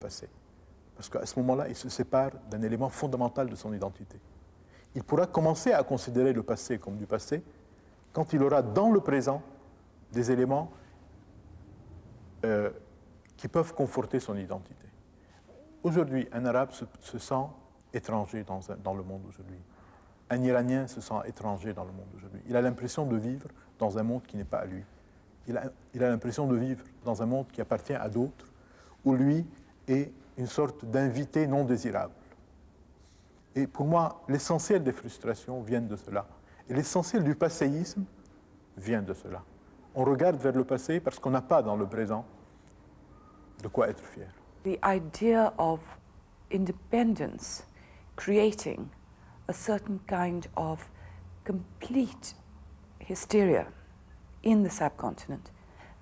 passé. Parce qu'à ce moment-là, il se sépare d'un élément fondamental de son identité. Il pourra commencer à considérer le passé comme du passé quand il aura dans le présent des éléments qui peuvent conforter son identité. Aujourd'hui, un Arabe se sent étranger dans le monde aujourd'hui. Un Iranien se sent étranger dans le monde aujourd'hui. Il a l'impression de vivre dans un monde qui n'est pas à lui. Il a l'impression de vivre dans un monde qui appartient à d'autres, où lui est une sorte d'invité non désirable. Et pour moi, l'essentiel des frustrations viennent de cela. Et l'essentiel du passéisme vient de cela. On regarde vers le passé parce qu'on n'a pas dans le présent de quoi être fier. The idea of independence creating a certain kind of complete hysteria in the subcontinent,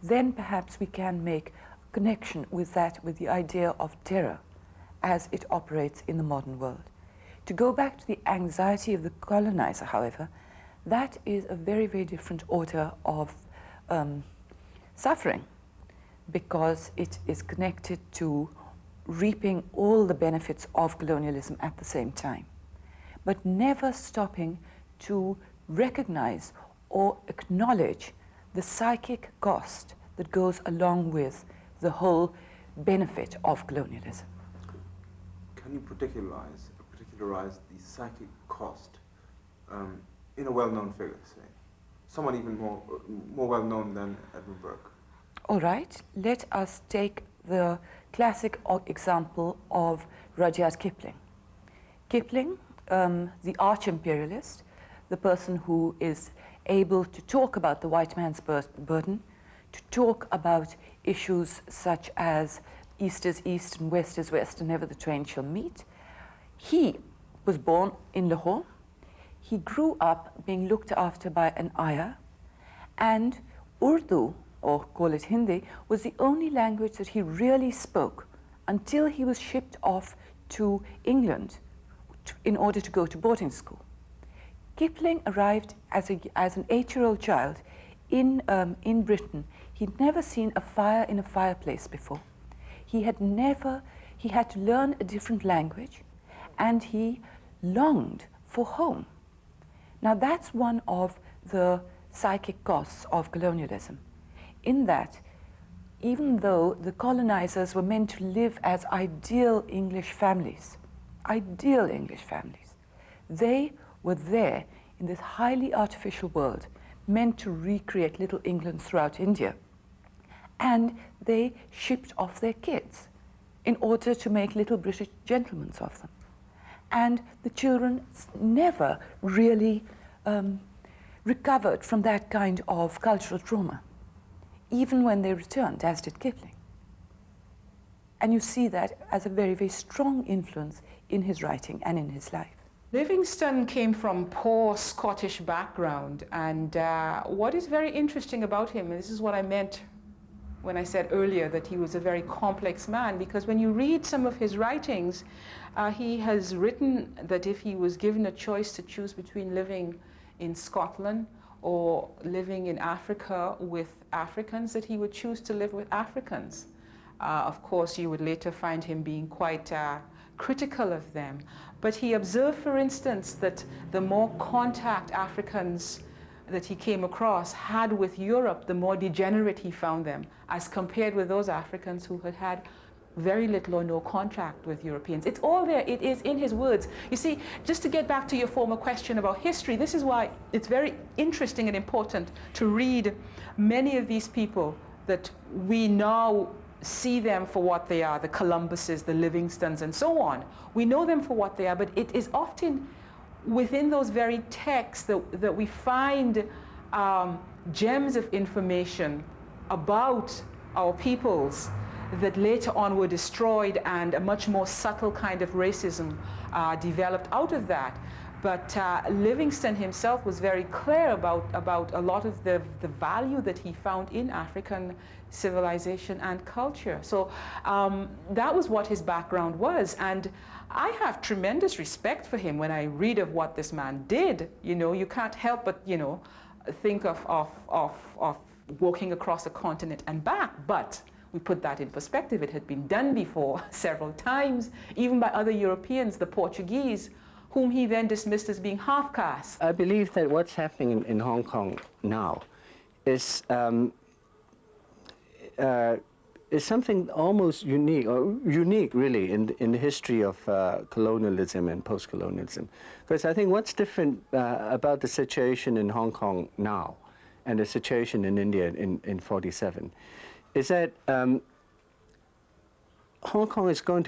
then perhaps we can make a connection with the idea of terror as it operates in the modern world. To go back to the anxiety of the colonizer, however, that is a very, very different order of suffering, because it is connected to reaping all the benefits of colonialism at the same time, but never stopping to recognize or acknowledge the psychic cost that goes along with the whole benefit of colonialism. Can you particularize the psychic cost in a well-known figure, say? Someone even more well-known than Edmund Burke. All right, let us take the classic example of Rudyard Kipling. Kipling, the arch-imperialist, the person who is able to talk about the white man's burden, to talk about issues such as East is East and West is West and never the twain shall meet. He was born in Lahore. He grew up being looked after by an ayah, and Urdu, or call it Hindi, was the only language that he really spoke until he was shipped off to England in order to go to boarding school. Kipling arrived as an 8-year-old child in Britain. He'd never seen a fire in a fireplace before. He had to learn a different language, and he longed for home. Now that's one of the psychic costs of colonialism, in that even though the colonizers were meant to live as ideal English families, they were there in this highly artificial world, meant to recreate Little England throughout India. And they shipped off their kids in order to make little British gentlemen of them. And the children never really recovered from that kind of cultural trauma, even when they returned, as did Kipling. And you see that as a very, very strong influence in his writing and in his life. Livingstone came from poor Scottish background, and what is very interesting about him, and this is what I meant when I said earlier that he was a very complex man, because when you read some of his writings, he has written that if he was given a choice to choose between living in Scotland or living in Africa with Africans, that he would choose to live with Africans. Of course, you would later find him being quite critical of them. But he observed, for instance, that the more contact Africans that he came across had with Europe, the more degenerate he found them, as compared with those Africans who had had very little or no contact with Europeans. It's all there, it is in his words. You see, just to get back to your former question about history, this is why it's very interesting and important to read many of these people that we now see them for what they are, the Columbuses, the Livingstones, and so on. We know them for what they are, but it is often within those very texts that we find gems of information about our peoples that later on were destroyed, and a much more subtle kind of racism developed out of that. But Livingstone himself was very clear about a lot of the value that he found in African civilization and culture. So that was what his background was. And I have tremendous respect for him when I read of what this man did. You know, you can't help but, you know, think of walking across a continent and back. But we put that in perspective. It had been done before several times, even by other Europeans, the Portuguese, whom he then dismissed as being half-caste. I believe that what's happening in Hong Kong now is something almost unique, or unique really, in the history of colonialism and post-colonialism. Because I think what's different about the situation in Hong Kong now and the situation in India in 47 is that Hong Kong is going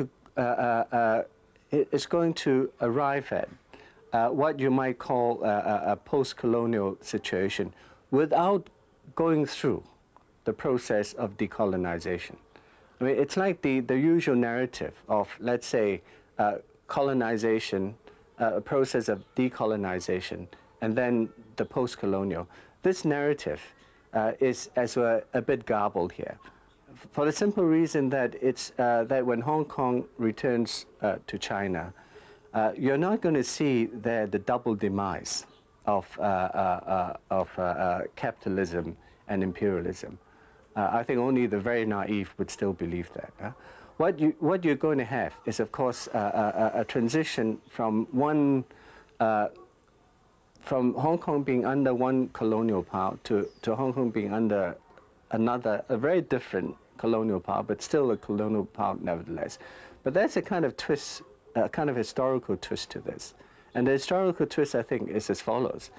to arrive at what you might call a post-colonial situation without going through the process of decolonization. I mean, it's like the usual narrative of, let's say, colonization, a process of decolonization, and then the post-colonial. This narrative is as a bit garbled here, for the simple reason that it's that when Hong Kong returns to China, you're not going to see there the double demise of capitalism and imperialism. I think only the very naive would still believe that. What you're going to have is, of course, a transition from from Hong Kong being under one colonial power to Hong Kong being under another, a very different colonial power, but still a colonial power nevertheless. But that's a kind of twist, a kind of historical twist to this. And the historical twist, I think, is as follows: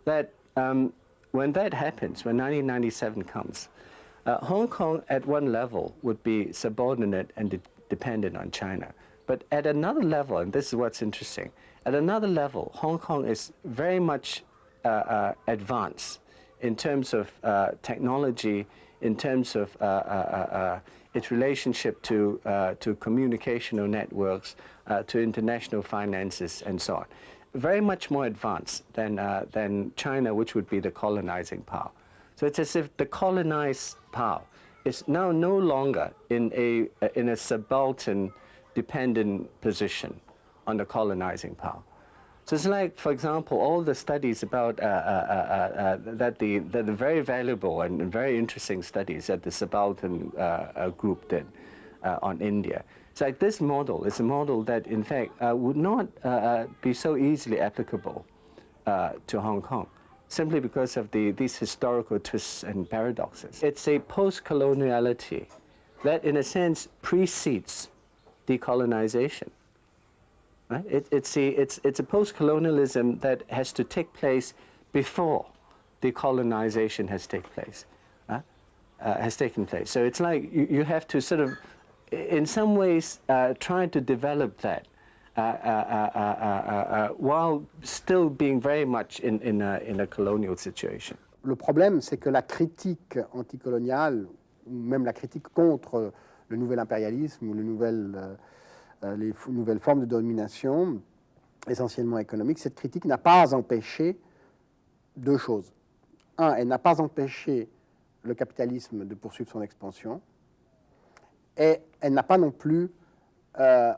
that when that happens, when 1997 comes, Hong Kong at one level would be subordinate and dependent on China. But at another level, and this is what's interesting, at another level, Hong Kong is very much advanced in terms of technology, in terms of its relationship to communicational networks, to international finances, and so on. Very much more advanced than China, which would be the colonizing power. So it's as if the colonized power is now no longer in a subaltern, dependent position on the colonizing power. So it's like, for example, all the studies about that the very valuable and very interesting studies that the subaltern group did on India. It's like this model is a model that, in fact, would not be so easily applicable to Hong Kong, simply because of these historical twists and paradoxes. It's a post-coloniality that, in a sense, precedes decolonization. Right? It's a post-colonialism that has to take place before decolonization has taken place. So it's like you have to sort of, in some ways, try to develop that while still being very much in a colonial situation. Le problème, c'est que la critique anticoloniale, ou même la critique contre le nouvel impérialisme ou les nouvelles formes de domination, essentiellement économiques, cette critique n'a pas empêché deux choses. Un, elle n'a pas empêché le capitalisme de poursuivre son expansion, et elle n'a pas non plus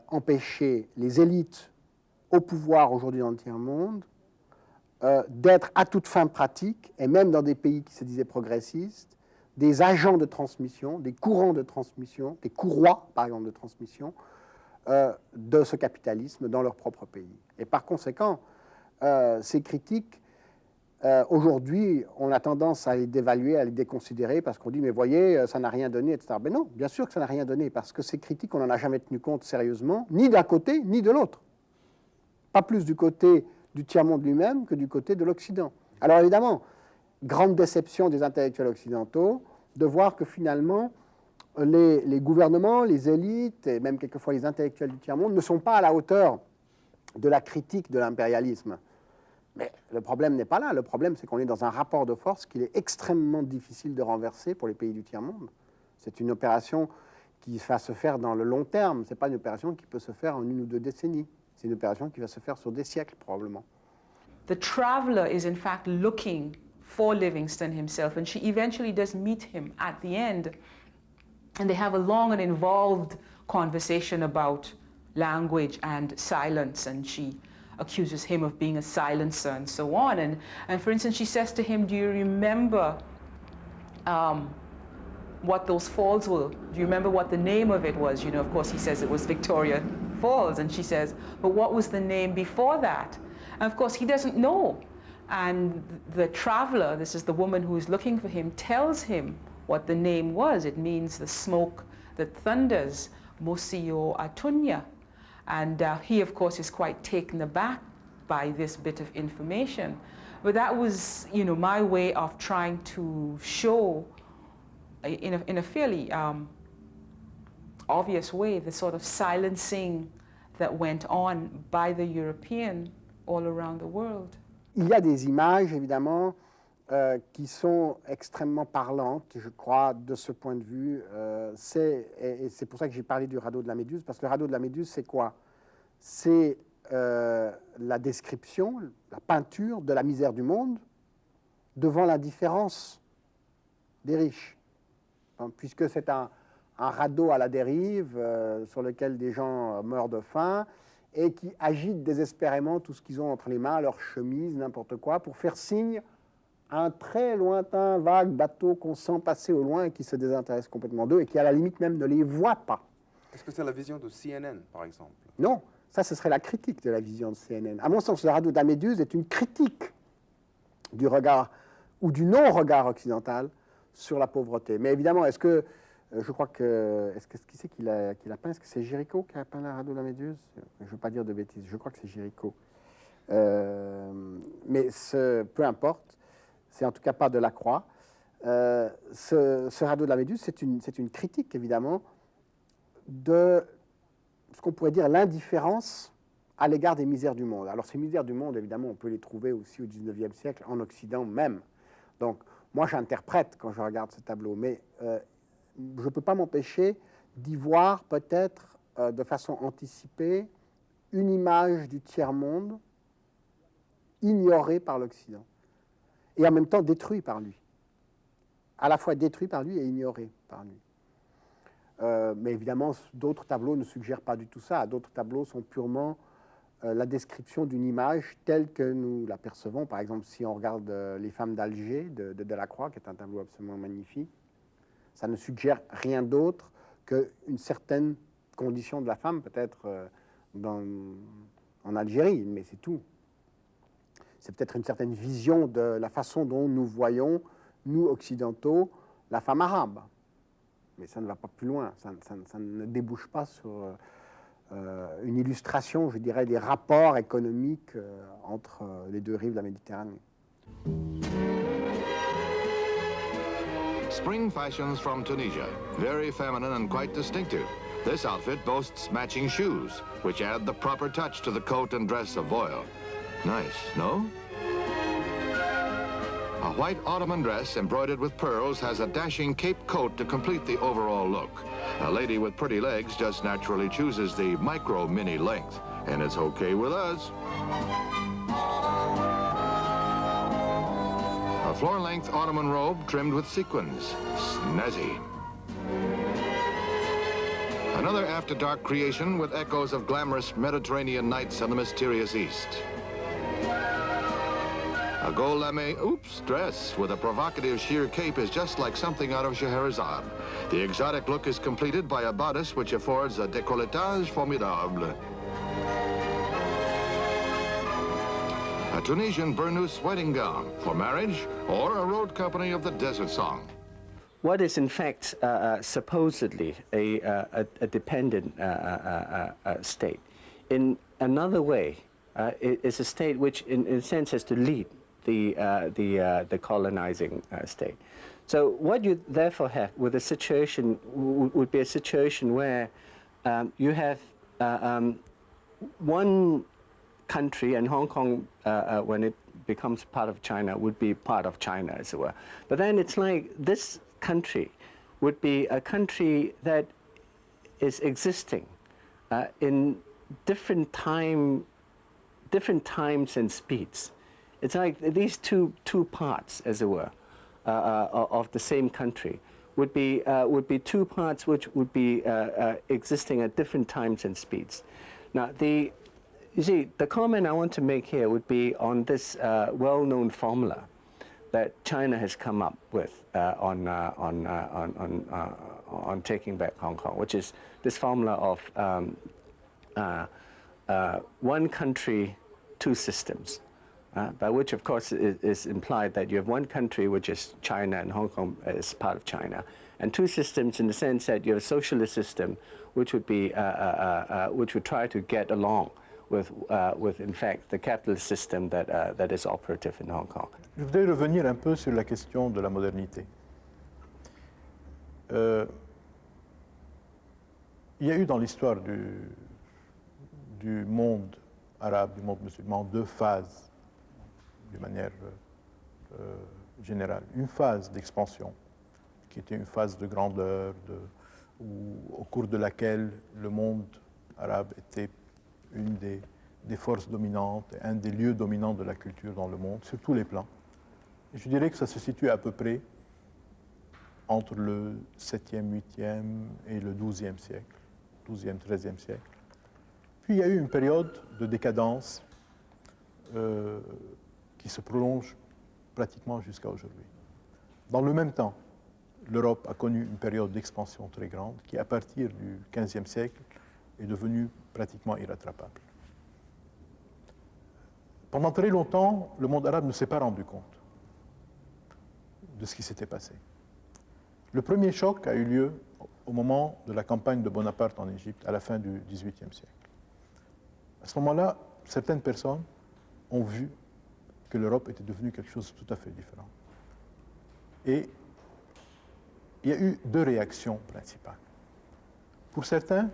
empêché les élites au pouvoir aujourd'hui dans le tiers-monde d'être à toute fin pratique, et même dans des pays qui se disaient progressistes, des agents de transmission, des courants de transmission, des courroies, par exemple, de transmission de ce capitalisme dans leur propre pays. Et par conséquent, ces critiques, aujourd'hui, on a tendance à les dévaluer, à les déconsidérer, parce qu'on dit, mais voyez, ça n'a rien donné, etc. Mais non, bien sûr que ça n'a rien donné, parce que ces critiques, on n'en a jamais tenu compte sérieusement, ni d'un côté, ni de l'autre. Pas plus du côté du tiers-monde lui-même que du côté de l'Occident. Alors évidemment, grande déception des intellectuels occidentaux de voir que finalement, les gouvernements, les élites, et même quelquefois les intellectuels du tiers-monde, ne sont pas à la hauteur de la critique de l'impérialisme. Mais le problème n'est pas là. Le problème, c'est qu'on est dans un rapport de force qu'il est extrêmement difficile de renverser pour les pays du tiers-monde. C'est une opération qui va se faire dans le long terme. Ce n'est pas une opération qui peut se faire en 1 ou 2 décennies. C'est une opération qui va se faire sur des siècles, probablement. The traveler is in fact looking for Livingstone himself, and she eventually does meet him at the end. And they have a long and involved conversation about language and silence, and she accuses him of being a silencer and so on. And for instance, she says to him, do you remember what those falls were. Do you remember what the name of it was? You know, of course, he says it was Victoria Falls, and she says, but what was the name before that? And of course, he doesn't know. And the traveler, this is the woman who is looking for him, tells him what the name was. It means the smoke that thunders, Museo Atunya. And he, of course, is quite taken aback by this bit of information. But that was, you know, my way of trying to show, in a fairly obvious way, the sort of silencing that went on by the European all around the world. Il y a des images, évidemment, qui sont extrêmement parlantes, je crois, de ce point de vue. Et c'est pour ça que j'ai parlé du radeau de la Méduse, parce que le radeau de la Méduse, c'est quoi? C'est la description, la peinture de la misère du monde devant l'indifférence des riches. Puisque c'est un radeau à la dérive sur lequel des gens meurent de faim et qui agitent désespérément tout ce qu'ils ont entre les mains, leur chemise, n'importe quoi, pour faire signe à un très lointain, vague bateau qu'on sent passer au loin et qui se désintéresse complètement d'eux et qui, à la limite même, ne les voit pas. Est-ce que c'est la vision de CNN, par exemple? Non, ça, ce serait la critique de la vision de CNN. À mon sens, le radeau de la Méduse est une critique du regard ou du non-regard occidental sur la pauvreté. Mais évidemment, est-ce que, je crois que, qui c'est qui l'a peint? Est-ce que c'est Géricault qui a peint le radeau de la Méduse? Je ne veux pas dire de bêtises, je crois que c'est Géricault. Mais peu importe, c'est en tout cas pas Delacroix. Ce radeau de la Méduse, c'est une critique, évidemment, de ce qu'on pourrait dire l'indifférence à l'égard des misères du monde. Alors ces misères du monde, évidemment, on peut les trouver aussi au XIXe siècle, en Occident même. Donc, moi, j'interprète quand je regarde ce tableau, mais je ne peux pas m'empêcher d'y voir peut-être de façon anticipée une image du tiers-monde ignorée par l'Occident et en même temps détruit par lui. À la fois détruit par lui et ignoré par lui. Mais évidemment, d'autres tableaux ne suggèrent pas du tout ça. D'autres tableaux sont purement la description d'une image telle que nous l'apercevons. Par exemple, si on regarde Les femmes d'Alger de Delacroix, qui est un tableau absolument magnifique, ça ne suggère rien d'autre qu'une certaine condition de la femme, peut-être en Algérie, mais c'est tout. C'est peut-être une certaine vision de la façon dont nous voyons, nous occidentaux, la femme arabe. Mais ça ne va pas plus loin, ça ne débouche pas sur une illustration, je dirais, des rapports économiques entre les deux rives de la Méditerranée. Spring fashions from Tunisia, very feminine and quite distinctive. This outfit boasts matching shoes, which add the proper touch to the coat and dress of voile. Nice, no? A white Ottoman dress embroidered with pearls has a dashing cape coat to complete the overall look. A lady with pretty legs just naturally chooses the micro-mini length, and it's okay with us. A floor-length Ottoman robe trimmed with sequins. Snazzy. Another after-dark creation with echoes of glamorous Mediterranean nights and the mysterious East. A gold lame, dress with a provocative sheer cape is just like something out of Scheherazade. The exotic look is completed by a bodice which affords a décolletage formidable. A Tunisian burnous wedding gown for marriage or a road company of the Desert Song. What is in fact supposedly a dependent state, in another way, is a state which, in a sense, has to lead the colonizing state. So what you therefore have with a situation would be a situation where you have one country, and Hong Kong, when it becomes part of China, would be part of China, as it were. But then it's like this country would be a country that is existing in different times and speeds. It's like these two parts, as it were, of the same country would be two parts which would be existing at different times and speeds. Now, you see, the comment I want to make here would be on this well-known formula that China has come up with on taking back Hong Kong, which is this formula of one country, two systems, by which, of course, is implied that you have one country, which is China, and Hong Kong is part of China, and two systems in the sense that you have a socialist system, which would be which would try to get along with in fact, the capitalist system that is operative in Hong Kong. Je voudrais revenir un peu sur la question de la modernité. Il y a eu dans l'histoire du monde arabe, du monde musulman, deux phases, de manière générale. Une phase d'expansion, qui était une phase de grandeur, au cours de laquelle le monde arabe était une des forces dominantes, un des lieux dominants de la culture dans le monde, sur tous les plans. Et je dirais que ça se situe à peu près entre le 7e, 8e et le 12e siècle, 12e, 13e siècle. Puis il y a eu une période de décadence qui se prolonge pratiquement jusqu'à aujourd'hui. Dans le même temps, l'Europe a connu une période d'expansion très grande qui, à partir du XVe siècle, est devenue pratiquement irrattrapable. Pendant très longtemps, le monde arabe ne s'est pas rendu compte de ce qui s'était passé. Le premier choc a eu lieu au moment de la campagne de Bonaparte en Égypte, à la fin du XVIIIe siècle. À ce moment-là, certaines personnes ont vu que l'Europe était devenue quelque chose de tout à fait différent. Et il y a eu deux réactions principales. Pour certains,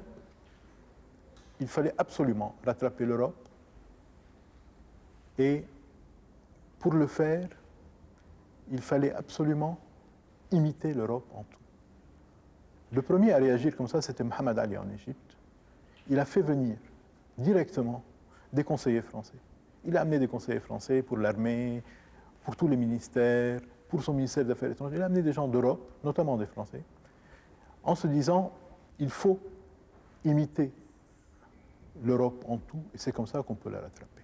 il fallait absolument rattraper l'Europe et pour le faire, il fallait absolument imiter l'Europe en tout. Le premier à réagir comme ça, c'était Mohammed Ali en Égypte. Il a fait venir directement des conseillers français. Il a amené des conseillers français pour l'armée, pour tous les ministères, pour son ministère des Affaires étrangères. Il a amené des gens d'Europe, notamment des Français, en se disant il faut imiter l'Europe en tout, et c'est comme ça qu'on peut la rattraper.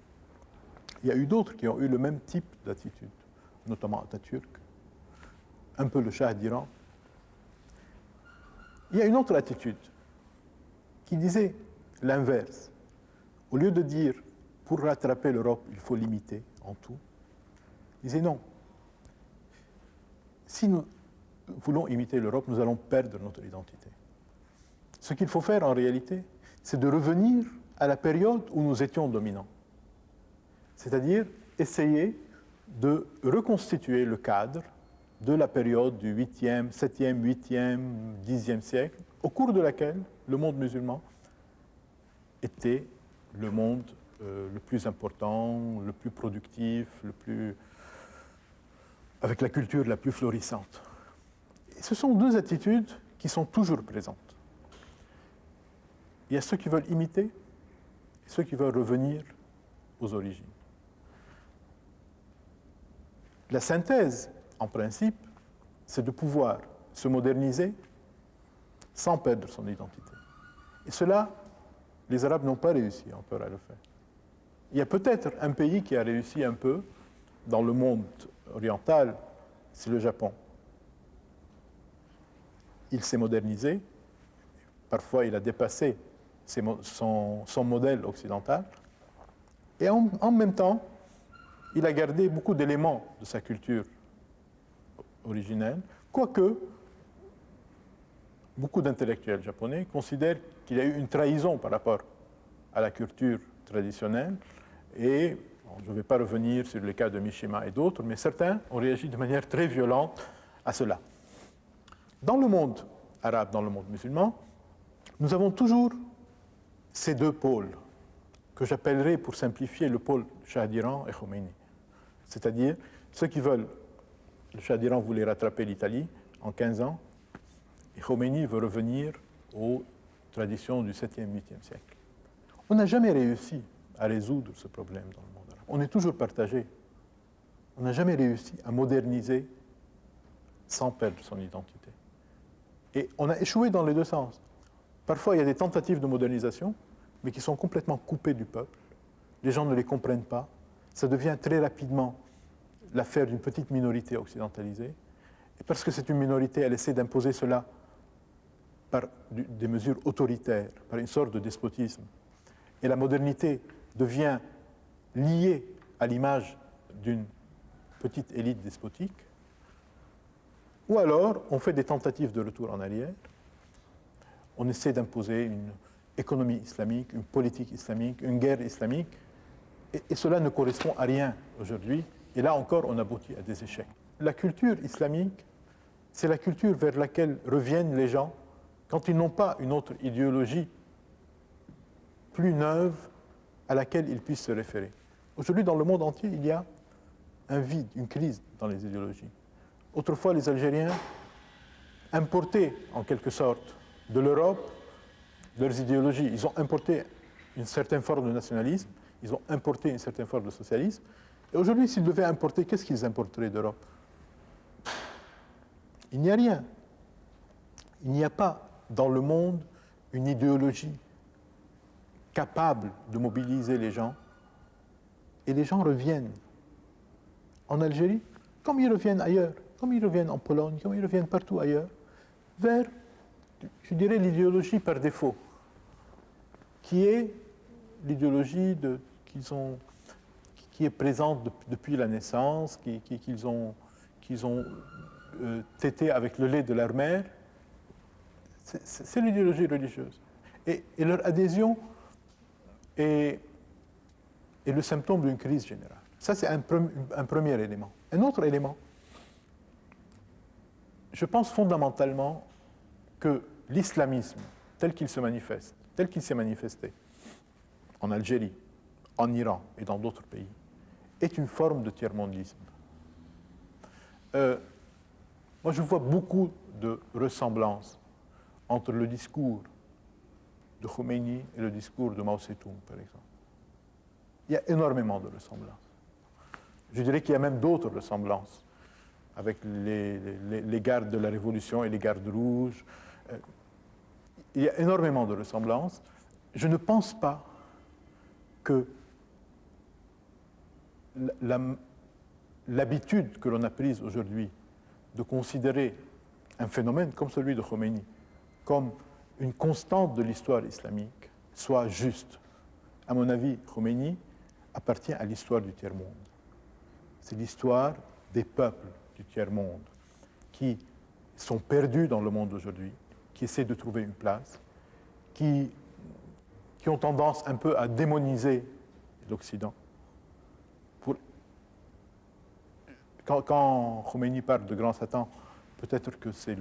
Il y a eu d'autres qui ont eu le même type d'attitude, notamment Atatürk, un peu le Shah d'Iran. Il y a une autre attitude qui disait l'inverse. Au lieu de dire pour rattraper l'Europe, il faut l'imiter en tout, il disait non. Si nous voulons imiter l'Europe, nous allons perdre notre identité. Ce qu'il faut faire en réalité, c'est de revenir à la période où nous étions dominants. C'est-à-dire essayer de reconstituer le cadre de la période du 8e, 7e, 8e, 10e siècle, au cours de laquelle le monde musulman était le monde le plus important, le plus productif, avec la culture la plus florissante. Et ce sont deux attitudes qui sont toujours présentes. Il y a ceux qui veulent imiter et ceux qui veulent revenir aux origines. La synthèse, en principe, c'est de pouvoir se moderniser sans perdre son identité. Et cela, les Arabes n'ont pas réussi encore à le faire. Il y a peut-être un pays qui a réussi un peu dans le monde oriental, c'est le Japon. Il s'est modernisé, parfois il a dépassé son modèle occidental, et en même temps, il a gardé beaucoup d'éléments de sa culture originelle, quoique beaucoup d'intellectuels japonais considèrent qu'il y a eu une trahison par rapport à la culture traditionnelle, et je ne vais pas revenir sur le cas de Mishima et d'autres, mais certains ont réagi de manière très violente à cela. Dans le monde arabe, dans le monde musulman, nous avons toujours ces deux pôles, que j'appellerai, pour simplifier, le pôle Shah d'Iran et Khomeini. C'est-à-dire, ceux qui veulent, le Shah d'Iran voulait rattraper l'Italie en 15 ans, et Khomeini veut revenir aux traditions du 7e, 8e siècle. On n'a jamais réussi à résoudre ce problème dans le monde arabe. On est toujours partagé. On n'a jamais réussi à moderniser sans perdre son identité. Et on a échoué dans les deux sens. Parfois, il y a des tentatives de modernisation, mais qui sont complètement coupées du peuple. Les gens ne les comprennent pas. Ça devient très rapidement l'affaire d'une petite minorité occidentalisée, et parce que c'est une minorité, elle essaie d'imposer cela par des mesures autoritaires, par une sorte de despotisme. Et la modernité devient liée à l'image d'une petite élite despotique, ou alors on fait des tentatives de retour en arrière, on essaie d'imposer une économie islamique, une politique islamique, une guerre islamique, et cela ne correspond à rien aujourd'hui, et là encore on aboutit à des échecs. La culture islamique, c'est la culture vers laquelle reviennent les gens quand ils n'ont pas une autre idéologie plus neuve à laquelle ils puissent se référer. Aujourd'hui, dans le monde entier, il y a un vide, une crise dans les idéologies. Autrefois, les Algériens importaient, en quelque sorte, de l'Europe leurs idéologies. Ils ont importé une certaine forme de nationalisme, ils ont importé une certaine forme de socialisme. Et aujourd'hui, s'ils devaient importer, qu'est-ce qu'ils importeraient d'Europe? Il n'y a rien. Il n'y a pas dans le monde une idéologie capable de mobiliser les gens. Et les gens reviennent en Algérie, comme ils reviennent ailleurs, comme ils reviennent en Pologne, comme ils reviennent partout ailleurs, vers, je dirais, l'idéologie par défaut, qui est l'idéologie qui est présente depuis la naissance, qu'ils ont tété avec le lait de leur mère. C'est l'idéologie religieuse. Et leur adhésion est le symptôme d'une crise générale. Ça, c'est un premier élément. Un autre élément, je pense fondamentalement que l'islamisme, tel qu'il se manifeste, tel qu'il s'est manifesté en Algérie, en Iran et dans d'autres pays, est une forme de tiers-mondisme. Moi, je vois beaucoup de ressemblances entre le discours de Khomeini et le discours de Mao Tse-tung, par exemple. Il y a énormément de ressemblances. Je dirais qu'il y a même d'autres ressemblances avec les gardes de la Révolution et les gardes rouges. Il y a énormément de ressemblances. Je ne pense pas que l'habitude que l'on a prise aujourd'hui de considérer un phénomène comme celui de Khomeini comme une constante de l'histoire islamique soit juste. À mon avis, Khomeini appartient à l'histoire du tiers-monde. C'est l'histoire des peuples du tiers-monde qui sont perdus dans le monde d'aujourd'hui, qui essaient de trouver une place, qui ont tendance un peu à démoniser l'Occident. Quand Khomeini parle de grand Satan, peut-être que c'est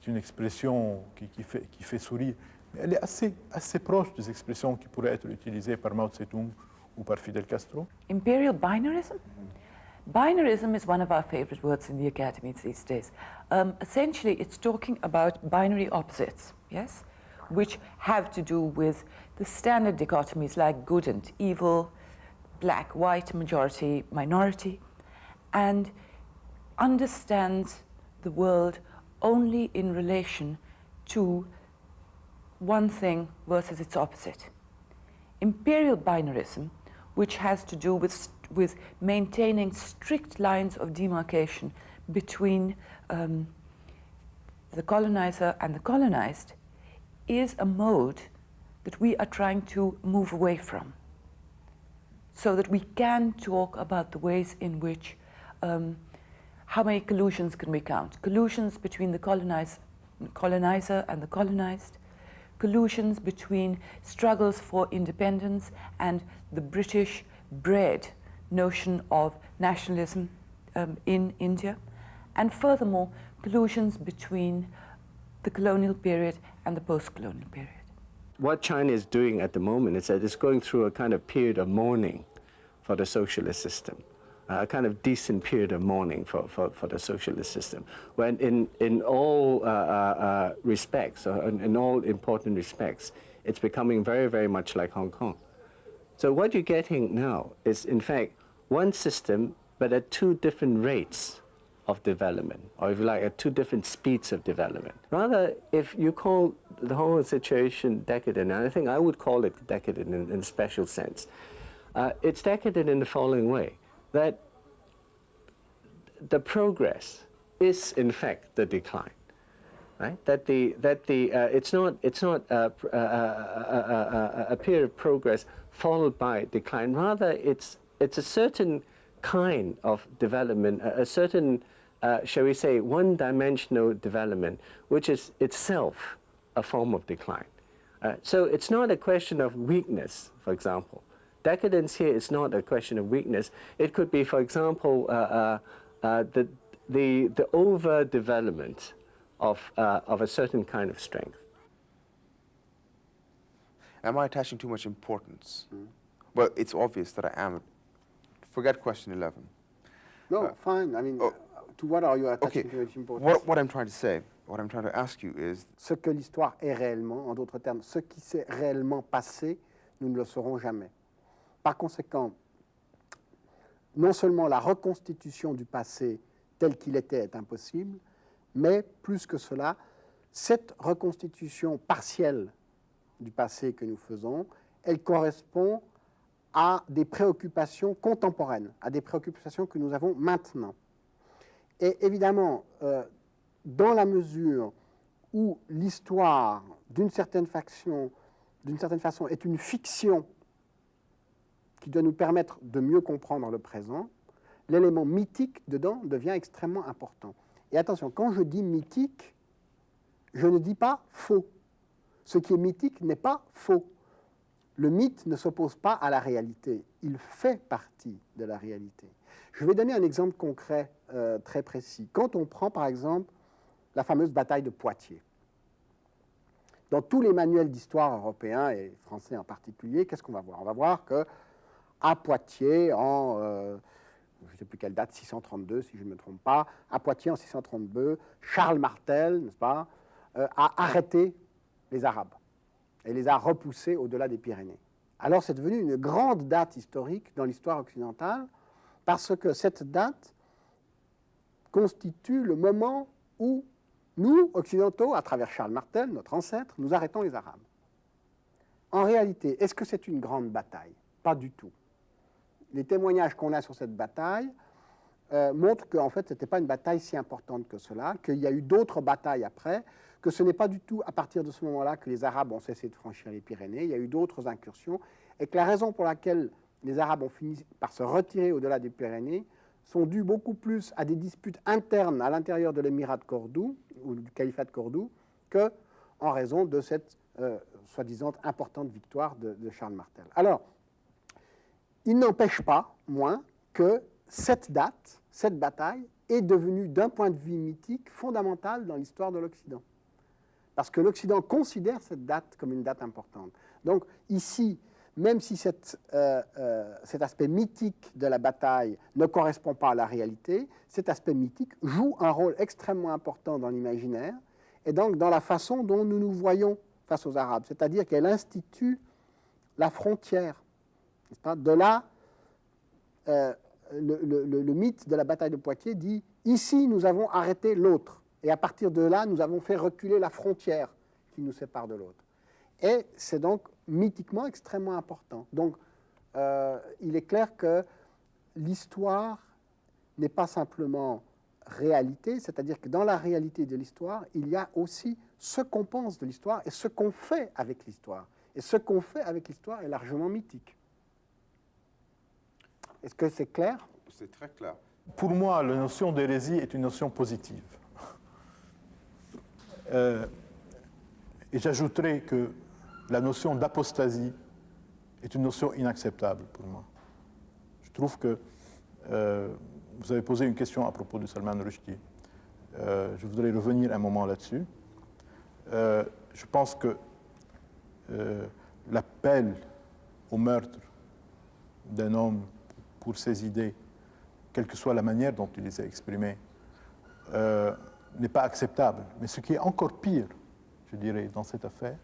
une expression qui fait sourire, mais elle est assez proche des expressions qui pourraient être utilisées par Mao Tse-tung ou par Fidel Castro. Imperial binarism? Binarism is one of our favorite words in the academies these days. Essentially, it's talking about binary opposites, yes, which have to do with the standard dichotomies like good and evil, black, white, majority, minority, and understands the world only in relation to one thing versus its opposite. Imperial binarism, which has to do with maintaining strict lines of demarcation between the colonizer and the colonized, is a mode that we are trying to move away from, so that we can talk about the ways in which, how many collusions can we count? Collusions between the colonizer and the colonized, collusions between struggles for independence and the British-bred notion of nationalism in India, and furthermore, collusions between the colonial period and the post-colonial period. What China is doing at the moment is that it's going through a kind of period of mourning for the socialist system, a kind of decent period of mourning for the socialist system, when in all respects, in all important respects, it's becoming very, very much like Hong Kong. So what you're getting now is, in fact, one system, but at two different rates of development, or if you like, at two different speeds of development. Rather, if you call the whole situation decadent, and I think I would call it decadent in a special sense, it's decadent in the following way, that the progress is in fact the decline, right? It's not a period of progress followed by decline. Rather, it's a certain kind of development, a certain, shall we say, one-dimensional development, which is itself a form of decline. So it's not a question of weakness, for example. Decadence here is not a question of weakness. It could be, for example, the over-development of a certain kind of strength. Am I attaching too much importance? Well, it's obvious that I am. Forget question 11. No, fine. I mean, to what are you attaching too much importance? What I'm trying to say, what I'm trying to ask you is... Ce que l'histoire est réellement, en d'autres termes, ce qui s'est réellement passé, nous ne le saurons jamais. Par conséquent, non seulement la reconstitution du passé tel qu'il était est impossible, mais plus que cela, cette reconstitution partielle du passé que nous faisons, elle correspond à des préoccupations contemporaines, à des préoccupations que nous avons maintenant. Et évidemment, dans la mesure où l'histoire, d'une certaine façon, est une fiction qui doit nous permettre de mieux comprendre le présent, l'élément mythique dedans devient extrêmement important. Et attention, quand je dis mythique, je ne dis pas faux. Ce qui est mythique n'est pas faux. Le mythe ne s'oppose pas à la réalité. Il fait partie de la réalité. Je vais donner un exemple concret très précis. Quand on prend, par exemple, la fameuse bataille de Poitiers. Dans tous les manuels d'histoire européens, et français en particulier, qu'est-ce qu'on va voir? On va voir qu'à Poitiers, en, je ne sais plus quelle date, 632, si je ne me trompe pas, à Poitiers, en 632, Charles Martel, n'est-ce pas, a arrêté les Arabes et les a repoussés au-delà des Pyrénées. Alors c'est devenu une grande date historique dans l'histoire occidentale parce que cette date constitue le moment où nous, occidentaux, à travers Charles Martel, notre ancêtre, nous arrêtons les Arabes. En réalité, est-ce que c'est une grande bataille? Pas du tout. Les témoignages qu'on a sur cette bataille montrent qu'en fait, ce n'était pas une bataille si importante que cela, qu'il y a eu d'autres batailles après, que ce n'est pas du tout à partir de ce moment-là que les Arabes ont cessé de franchir les Pyrénées, il y a eu d'autres incursions, et que la raison pour laquelle les Arabes ont fini par se retirer au-delà des Pyrénées sont dues beaucoup plus à des disputes internes à l'intérieur de l'émirat de Cordoue, ou du califat de Cordoue, qu'en raison de cette soi-disant importante victoire de Charles Martel. Alors, il n'empêche pas, moins, que cette date, cette bataille, est devenue, d'un point de vue mythique, fondamentale dans l'histoire de l'Occident. Parce que l'Occident considère cette date comme une date importante. Donc ici, même si cet aspect mythique de la bataille ne correspond pas à la réalité, cet aspect mythique joue un rôle extrêmement important dans l'imaginaire et donc dans la façon dont nous nous voyons face aux Arabes. C'est-à-dire qu'elle institue la frontière. N'est-ce pas? De là, le mythe de la bataille de Poitiers dit « Ici, nous avons arrêté l'autre ». Et à partir de là, nous avons fait reculer la frontière qui nous sépare de l'autre. Et c'est donc mythiquement extrêmement important. Donc, il est clair que l'histoire n'est pas simplement réalité, c'est-à-dire que dans la réalité de l'histoire, il y a aussi ce qu'on pense de l'histoire et ce qu'on fait avec l'histoire. Et ce qu'on fait avec l'histoire est largement mythique. Est-ce que c'est clair? C'est très clair. Pour moi, la notion d'hérésie est une notion positive. Et j'ajouterai que la notion d'apostasie est une notion inacceptable pour moi. Je trouve que vous avez posé une question à propos de Salman Rushdie. Je voudrais revenir un moment là-dessus. Je pense que l'appel au meurtre d'un homme pour ses idées, quelle que soit la manière dont il les a exprimées, n'est pas acceptable. Mais ce qui est encore pire, je dirais, dans cette affaire,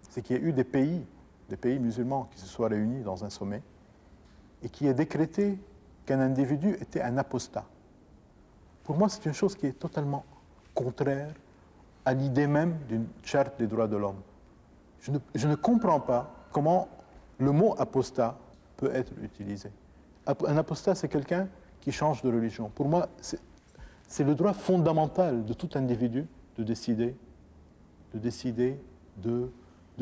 c'est qu'il y a eu des pays musulmans qui se soient réunis dans un sommet et qui aient décrété qu'un individu était un apostat. Pour moi, c'est une chose qui est totalement contraire à l'idée même d'une charte des droits de l'homme. Je ne comprends pas comment le mot apostat peut être utilisé. Un apostat, c'est quelqu'un qui change de religion. Pour moi, c'est le droit fondamental de tout individu de décider de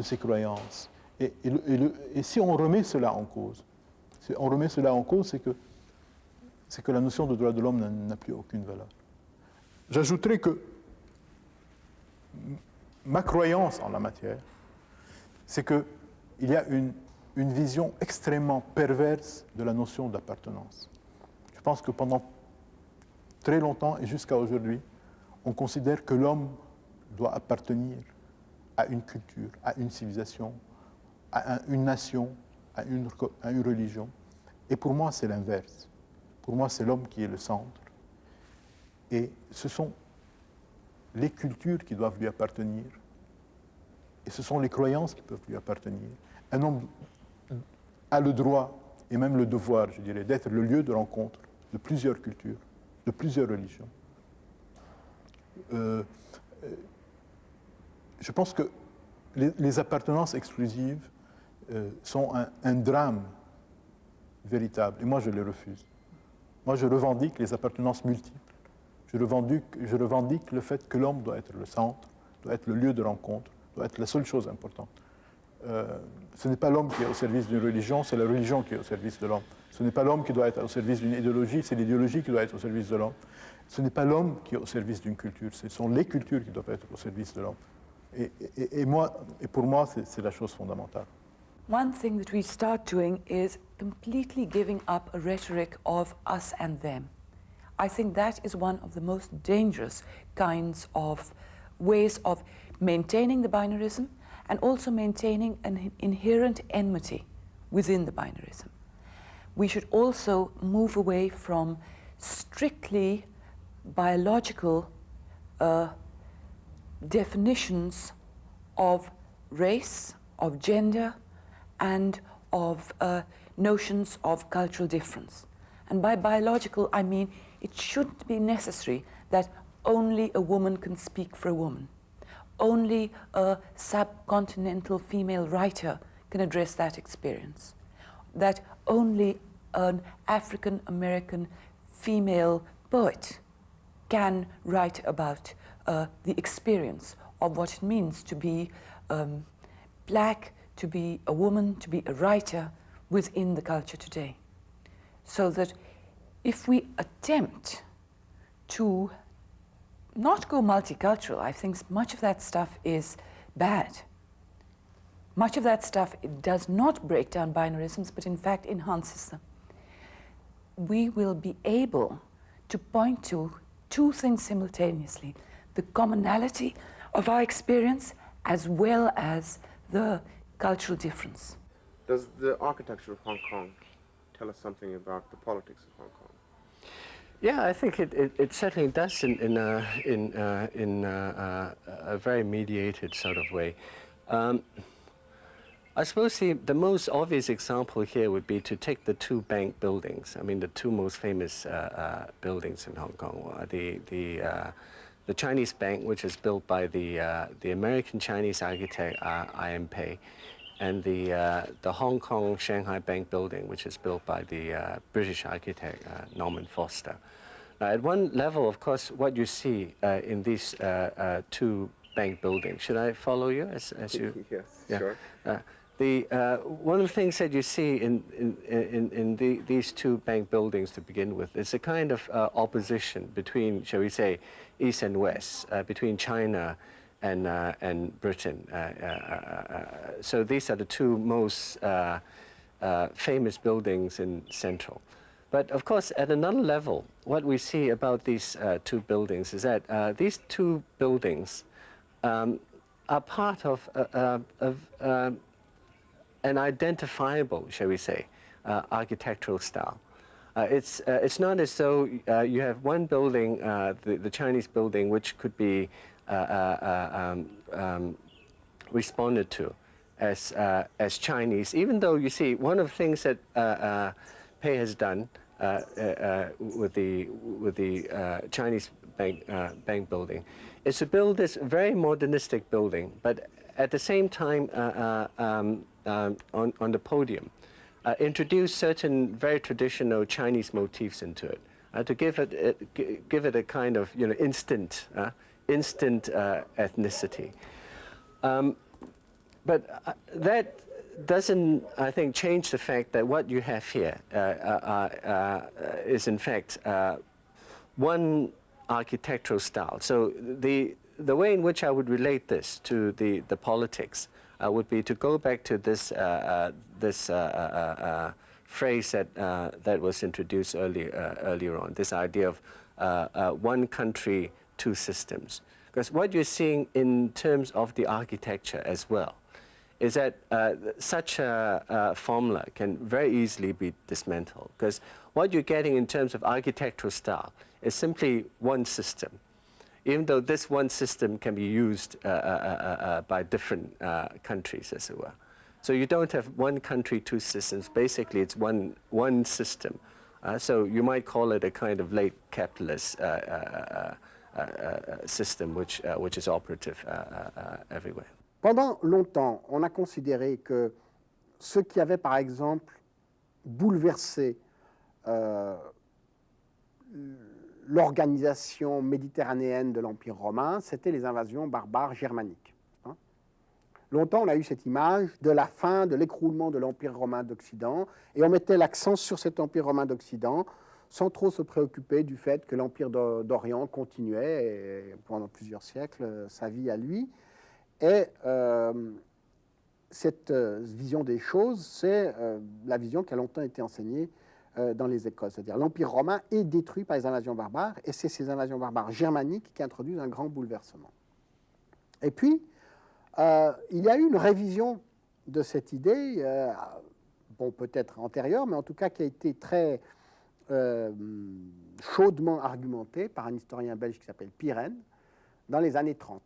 ses croyances. Et si on remet cela en cause, c'est que la notion de droit de l'homme n'a plus aucune valeur. J'ajouterai que ma croyance en la matière, c'est qu'il y a une vision extrêmement perverse de la notion d'appartenance. Je pense que pendant très longtemps et jusqu'à aujourd'hui, on considère que l'homme doit appartenir à une culture, à une civilisation, à une nation, à une religion. Et pour moi, c'est l'inverse. Pour moi, c'est l'homme qui est le centre. Et ce sont les cultures qui doivent lui appartenir. Et ce sont les croyances qui peuvent lui appartenir. Un homme a le droit, et même le devoir, je dirais, d'être le lieu de rencontre de plusieurs cultures, de plusieurs religions. Je pense que les appartenances exclusives sont un drame véritable, et moi je les refuse. Moi je revendique les appartenances multiples. Je revendique le fait que l'homme doit être le centre, doit être le lieu de rencontre, doit être la seule chose importante. Ce n'est pas l'homme qui est au service d'une religion, c'est la religion qui est au service de l'homme. Ce n'est pas l'homme qui doit être au service d'une idéologie, c'est l'idéologie qui doit être au service de l'homme. Ce n'est pas l'homme qui est au service d'une culture, ce sont les cultures qui doivent être au service de l'homme. Et pour moi, c'est la chose fondamentale. One thing that we start doing is completely giving up a rhetoric of us and them. I think that is one of the most dangerous kinds of ways of maintaining the binarism and also maintaining an inherent enmity within the binarism. We should also move away from strictly biological definitions of race, of gender, and of notions of cultural difference. And by biological, I mean it shouldn't be necessary that only a woman can speak for a woman. Only a subcontinental female writer can address that experience. That only an African-American female poet can write about the experience of what it means to be black, to be a woman, to be a writer within the culture today. So that if we attempt to not go multicultural, I think much of that stuff is bad. Much of that stuff, it does not break down binarisms, but in fact enhances them. We will be able to point to two things simultaneously: the commonality of our experience as well as the cultural difference. Does the architecture of Hong Kong tell us something about the politics of Hong Kong? Yeah, I think it certainly does in a very mediated sort of way. I suppose the most obvious example here would be to take the two bank buildings. I mean, the two most famous buildings in Hong Kong. The Chinese Bank, which is built by the American Chinese architect I.M. Pei, and the Hong Kong Shanghai Bank building, which is built by the British architect Norman Foster. Now, at one level, of course, what you see in these two bank buildings. Should I follow you as you? Yes, yeah. sure. One of the things that you see in these two bank buildings to begin with is a kind of opposition between, shall we say, East and West, between China and Britain. So these are the two most famous buildings in Central. But of course, at another level, what we see about these two buildings is that these two buildings are part of an identifiable, shall we say, architectural style. It's not as though you have one building, the Chinese building, which could be responded to as Chinese, even though you see one of the things that Pei has done with the Chinese bank building is to build this very modernistic building, but at the same time on the podium, introduce certain very traditional Chinese motifs into it. to give it a kind of instant ethnicity. But that doesn't, I think, change the fact that what you have here is in fact one architectural style. So the way in which I would relate this to the politics would be to go back to this phrase that was introduced earlier on, this idea of one country, two systems. Because what you're seeing in terms of the architecture as well is that such a formula can very easily be dismantled. Because what you're getting in terms of architectural style is simply one system, even though this one system can be used by different countries, as it were. So you don't have one country, two systems. Basically, it's one system. So you might call it a kind of late capitalist system which is operative everywhere. Pendant longtemps, on a considéré que ce qui avait, par exemple, bouleversé l'organisation méditerranéenne de l'Empire romain, c'était les invasions barbares germaniques. Longtemps, on a eu cette image de la fin, de l'écroulement de l'Empire romain d'Occident, et on mettait l'accent sur cet Empire romain d'Occident, sans trop se préoccuper du fait que l'Empire d'Orient continuait, et pendant plusieurs siècles, sa vie à lui. Et cette vision des choses, c'est la vision qui a longtemps été enseignée dans les écoles. C'est-à-dire l'Empire romain est détruit par les invasions barbares, et c'est ces invasions barbares germaniques qui introduisent un grand bouleversement. Et puis, il y a eu une révision de cette idée, bon, peut-être antérieure, mais en tout cas qui a été très chaudement argumentée par un historien belge qui s'appelle Pirenne dans les années 30.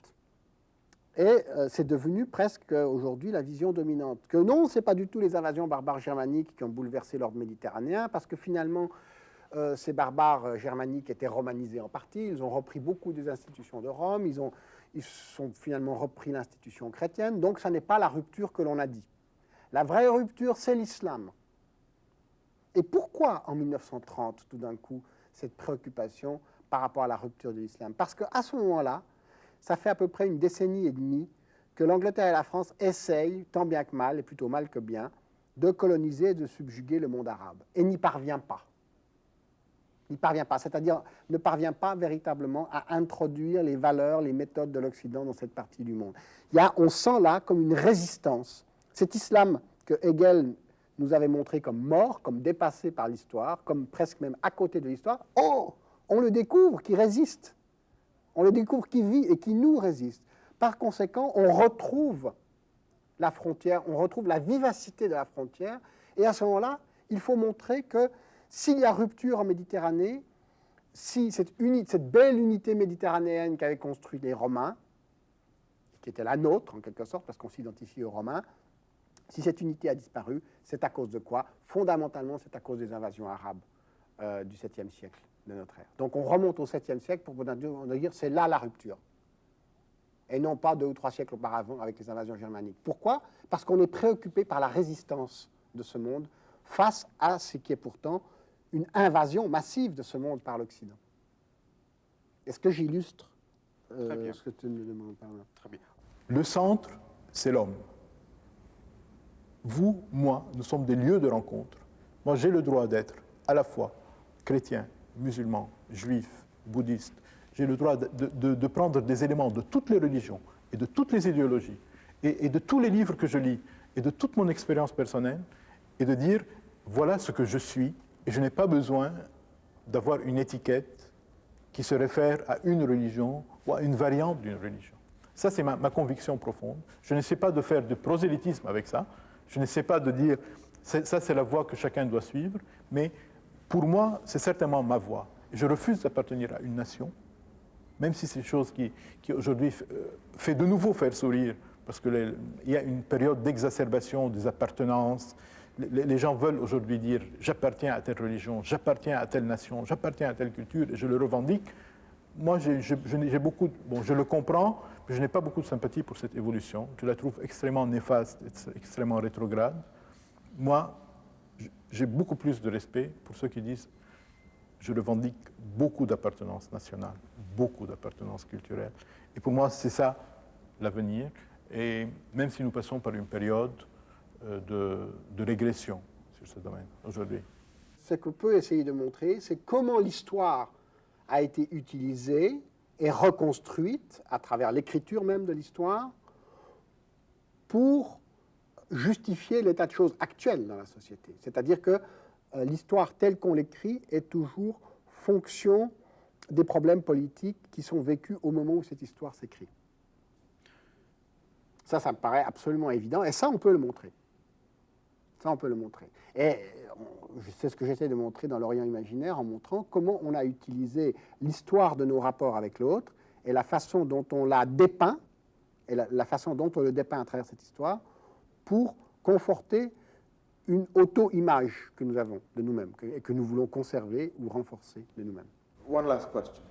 Et c'est devenu presque aujourd'hui la vision dominante. Que non, ce n'est pas du tout les invasions barbares germaniques qui ont bouleversé l'ordre méditerranéen, parce que finalement, ces barbares germaniques étaient romanisés en partie, ils ont repris beaucoup des institutions de Rome, ils ont finalement repris l'institution chrétienne, donc ça n'est pas la rupture que l'on a dit. La vraie rupture, c'est l'islam. Et pourquoi, en 1930, tout d'un coup, cette préoccupation par rapport à la rupture de l'islam? Parce qu'à ce moment-là, ça fait à peu près une décennie et demie que l'Angleterre et la France essayent, tant bien que mal, et plutôt mal que bien, de coloniser et de subjuguer le monde arabe, et n'y parvient pas. N'y parvient pas, c'est-à-dire ne parvient pas véritablement à introduire les valeurs, les méthodes de l'Occident dans cette partie du monde. On sent là comme une résistance. Cet islam que Hegel nous avait montré comme mort, comme dépassé par l'histoire, comme presque même à côté de l'histoire, on le découvre qui résiste. On le découvre qui vit et qui nous résiste. Par conséquent, on retrouve la frontière, on retrouve la vivacité de la frontière, et à ce moment-là, il faut montrer que s'il y a rupture en Méditerranée, si cette belle unité méditerranéenne qu'avaient construite les Romains, qui était la nôtre en quelque sorte, parce qu'on s'identifie aux Romains, si cette unité a disparu, c'est à cause de quoi? Fondamentalement, c'est à cause des invasions arabes du 7e siècle de notre ère. Donc on remonte au 7e siècle pour dire c'est là la rupture. Et non pas 2 ou 3 siècles auparavant avec les invasions germaniques. Pourquoi? Parce qu'on est préoccupé par la résistance de ce monde face à ce qui est pourtant une invasion massive de ce monde par l'Occident. Est-ce que j'illustre ce que tu me demandes par là? Très bien. Le centre, c'est l'homme. Vous, moi, nous sommes des lieux de rencontre. Moi, j'ai le droit d'être à la fois chrétien, musulman, juif, bouddhiste. J'ai le droit de prendre des éléments de toutes les religions et de toutes les idéologies et de tous les livres que je lis et de toute mon expérience personnelle et de dire voilà ce que je suis et je n'ai pas besoin d'avoir une étiquette qui se réfère à une religion ou à une variante d'une religion. Ça, c'est ma conviction profonde. Je n'essaie pas de faire du prosélytisme avec ça. Je n'essaie pas de dire ça, c'est la voie que chacun doit suivre, mais pour moi, c'est certainement ma voie. Je refuse d'appartenir à une nation, même si c'est une chose qui aujourd'hui fait de nouveau faire sourire, parce qu'il y a une période d'exacerbation des appartenances. Les gens veulent aujourd'hui dire « j'appartiens à telle religion, j'appartiens à telle nation, j'appartiens à telle culture » et je le revendique. Moi, j'ai beaucoup... Bon, je le comprends, mais je n'ai pas beaucoup de sympathie pour cette évolution. Je la trouve extrêmement néfaste, extrêmement rétrograde. Moi, j'ai beaucoup plus de respect pour ceux qui disent je revendique beaucoup d'appartenance nationale, beaucoup d'appartenance culturelle. Et pour moi, c'est ça l'avenir. Et même si nous passons par une période de régression sur ce domaine aujourd'hui. Ce qu'on peut essayer de montrer, c'est comment l'histoire a été utilisée et reconstruite à travers l'écriture même de l'histoire pour justifier l'état de choses actuel dans la société. C'est-à-dire que l'histoire telle qu'on l'écrit est toujours fonction des problèmes politiques qui sont vécus au moment où cette histoire s'écrit. Ça me paraît absolument évident, et ça, on peut le montrer. Ça, on peut le montrer. Et c'est ce que j'essaie de montrer dans l'Orient imaginaire, en montrant comment on a utilisé l'histoire de nos rapports avec l'autre et la façon dont on la dépeint, et la façon dont on le dépeint à travers cette histoire, pour conforter une auto-image que nous avons de nous-mêmes et que nous voulons conserver ou renforcer de nous-mêmes. One last question.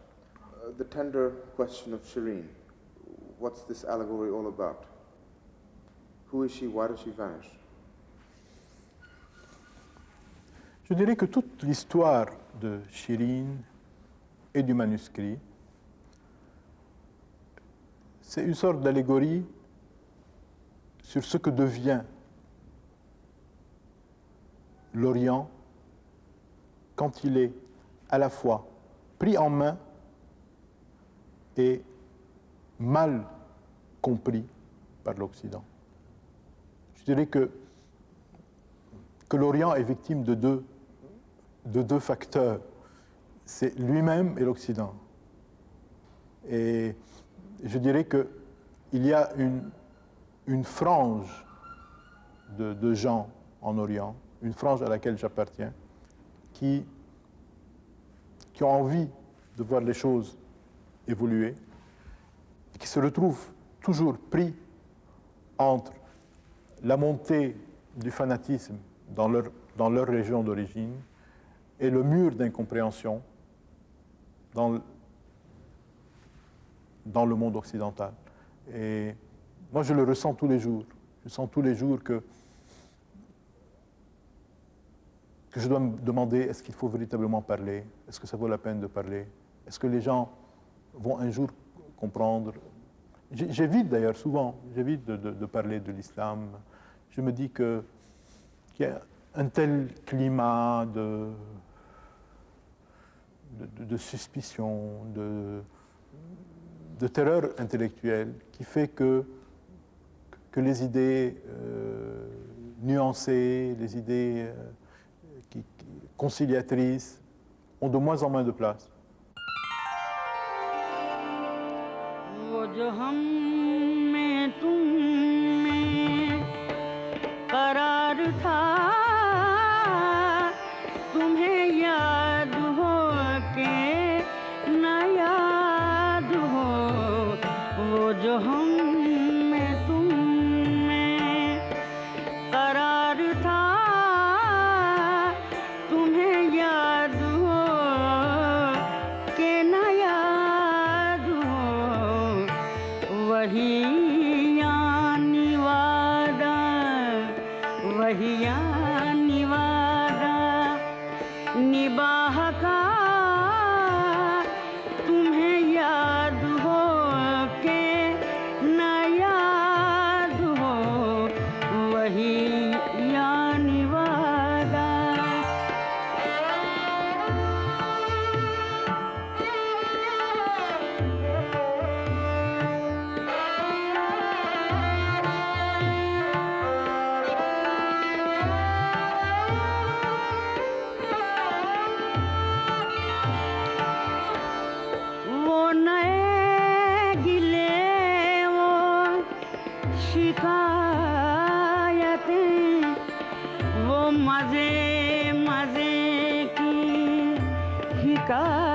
The tender question of Shireen. What's this allegory all about? Who is she? Why does she vanish? Je dirais que toute l'histoire de Shireen et du manuscrit, c'est une sorte d'allégorie sur ce que devient l'Orient quand il est à la fois pris en main et mal compris par l'Occident. Je dirais que l'Orient est victime de deux facteurs. C'est lui-même et l'Occident. Et je dirais qu'il y a une frange de gens en Orient, une frange à laquelle j'appartiens, qui ont envie de voir les choses évoluer, et qui se retrouvent toujours pris entre la montée du fanatisme dans leur région d'origine et le mur d'incompréhension dans le monde occidental. Et moi, je le ressens tous les jours. Je sens tous les jours que je dois me demander, est-ce qu'il faut véritablement parler? Est-ce que ça vaut la peine de parler? Est-ce que les gens vont un jour comprendre? J'évite d'ailleurs souvent, j'évite de parler de l'islam. Je me dis qu'il y a un tel climat de suspicion, de terreur intellectuelle qui fait que les idées nuancées, les idées conciliatrices ont de moins en moins de place. मजे मजे की हिकायत